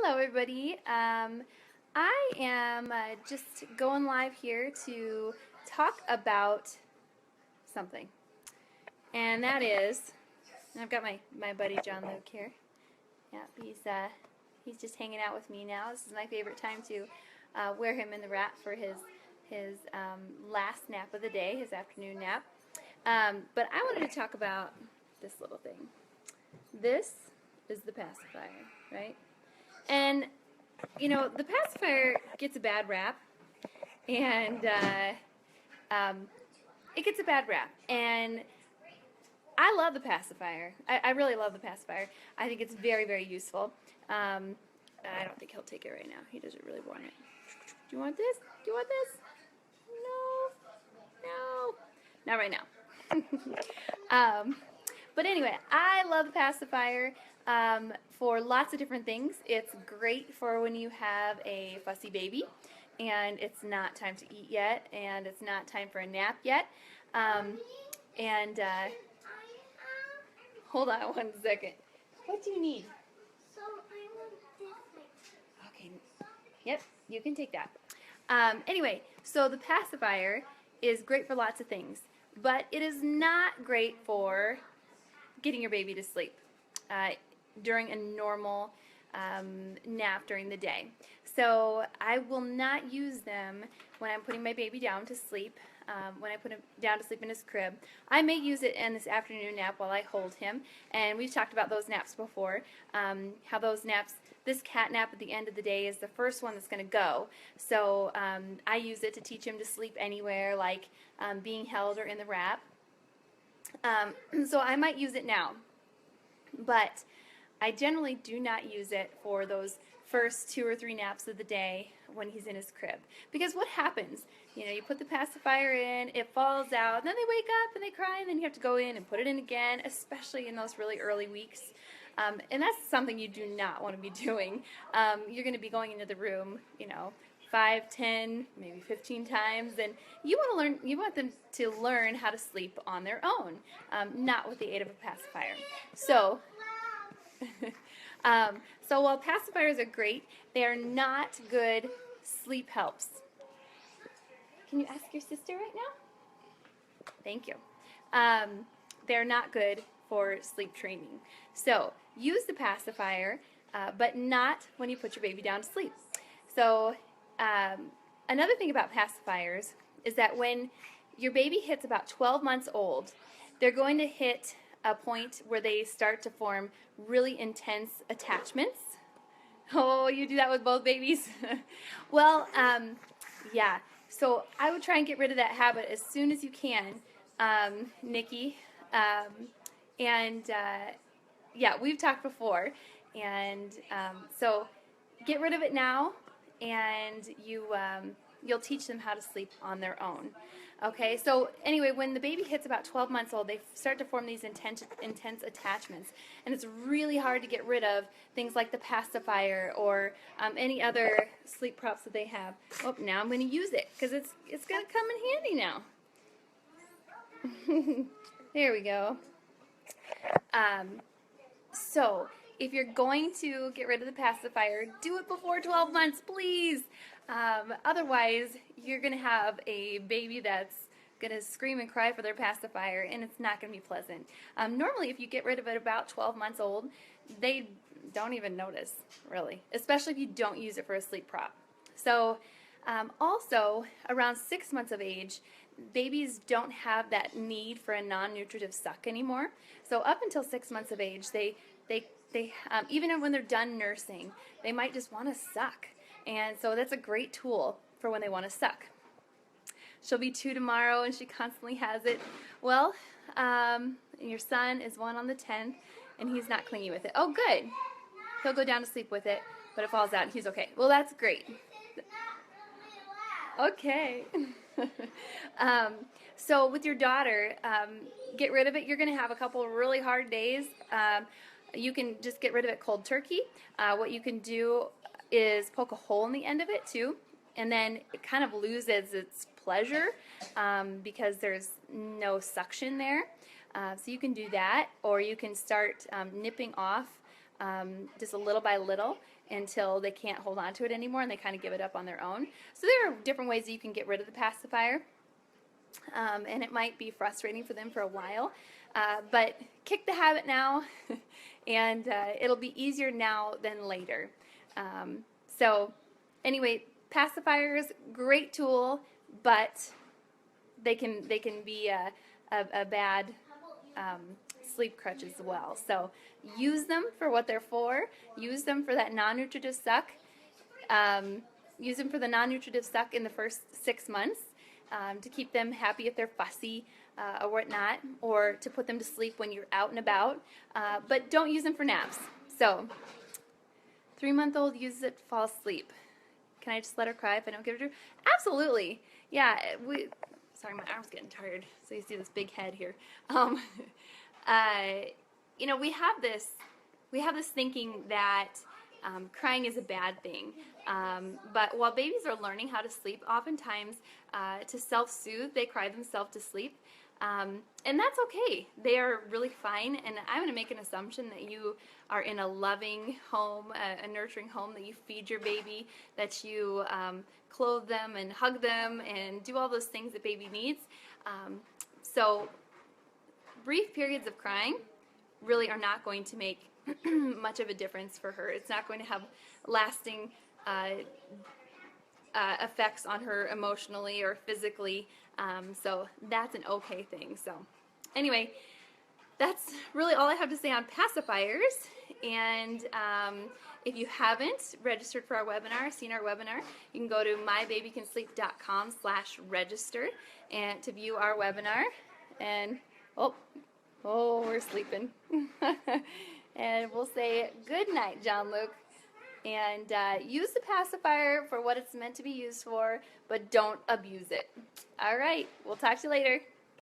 Hello everybody. I am just going live here to talk about something. And that is, I've got my buddy John Luke here. Yeah, he's just hanging out with me now. This is my favorite time to wear him in the wrap for his last nap of the day, his afternoon nap. But I wanted to talk about this little thing. This is the pacifier, right? And, you know, the pacifier gets a bad rap, and it gets a bad rap. And I love the pacifier. I really love the pacifier. I think it's very, very useful. I don't think he'll take it right now. He doesn't really want it. Do you want this? Do you want this? No. No. Not right now. But anyway, I love the pacifier for lots of different things. It's great for when you have a fussy baby and it's not time to eat yet and it's not time for a nap yet. Hold on one second. What do you need? So I want this. Okay. Yep, you can take that. Anyway, so the pacifier is great for lots of things, but it is not great for getting your baby to sleep during a normal nap during the day. So I will not use them when I'm putting my baby down to sleep, when I put him down to sleep in his crib. I may use it in this afternoon nap while I hold him, and we've talked about those naps before, how those naps, this cat nap at the end of the day is the first one that's going to go. So I use it to teach him to sleep anywhere, like being held or in the wrap. So I might use it now, but I generally do not use it for those first 2 or 3 naps of the day when he's in his crib. Because what happens? You know, you put the pacifier in, it falls out, and then they wake up and they cry, and then you have to go in and put it in again, especially in those really early weeks. And that's something you do not want to be doing. You're going to be going into the room, you know, 5, 10, maybe 15 times, and you want them to learn how to sleep on their own, not with the aid of a pacifier. So, so while pacifiers are great, they are not good sleep helps. Can you ask your sister right now? Thank you. They're not good for sleep training. So use the pacifier, but not when you put your baby down to sleep. So another thing about pacifiers is that when your baby hits about 12 months old, they're going to hit a point where they start to form really intense attachments. Oh, you do that with both babies? Well, yeah. So I would try and get rid of that habit as soon as you can, Nikki. Yeah, we've talked before, and so get rid of it now, and you'll teach them how to sleep on their own. Okay, so anyway, when the baby hits about 12 months old, they start to form these intense attachments, and it's really hard to get rid of things like the pacifier or any other sleep props that they have. Oh, now I'm going to use it because it's going to come in handy now. There we go. So if you're going to get rid of the pacifier, do it before 12 months, please. Otherwise, you're going to have a baby that's going to scream and cry for their pacifier, and it's not going to be pleasant. Normally, if you get rid of it about 12 months old, they don't even notice, really, especially if you don't use it for a sleep prop. So also, around 6 months of age, babies don't have that need for a non-nutritive suck anymore. So up until 6 months of age, they even when they're done nursing, they might just want to suck. And so that's a great tool for when they want to suck. She'll be 2 tomorrow, and she constantly has it. Well, your son is 1 on the 10th, and he's not clingy with it. Oh, good. He'll go down to sleep with it, but it falls out, and he's okay. Well, that's great. Okay. So with your daughter, get rid of it. You're going to have a couple of really hard days. You can just get rid of it cold turkey. What you can do is poke a hole in the end of it too, and then it kind of loses its pleasure because there's no suction there. So you can do that, or you can start nipping off just a little by little until they can't hold on to it anymore and they kind of give it up on their own. So there are different ways that you can get rid of the pacifier. And it might be frustrating for them for a while, but kick the habit now, and it'll be easier now than later. So anyway, pacifiers, great tool, but they can be a bad sleep crutch as well. So use them for what they're for. Use them for that non-nutritive suck. Use them for the non-nutritive suck in the first 6 months. To keep them happy if they're fussy or whatnot, or to put them to sleep when you're out and about, but don't use them for naps. So, 3-month-old uses it to fall asleep. Can I just let her cry if I don't give it to her? Absolutely. Yeah, sorry, my arm's getting tired, so you see this big head here. You know, we have this thinking that crying is a bad thing. But while babies are learning how to sleep, oftentimes to self-soothe, they cry themselves to sleep. And that's okay. They are really fine. And I'm going to make an assumption that you are in a loving home, a nurturing home, that you feed your baby, that you clothe them and hug them and do all those things that baby needs. So brief periods of crying really are not going to make much of a difference for her. It's not going to have lasting effects on her emotionally or physically, so that's an okay thing. So anyway, that's really all I have to say on pacifiers. And if you haven't registered for our webinar, seen our webinar, you can go to mybabycansleep.com/register and to view our webinar. And oh, we're sleeping. And we'll say good night, John Luke. And use the pacifier for what it's meant to be used for, but don't abuse it. All right, we'll talk to you later.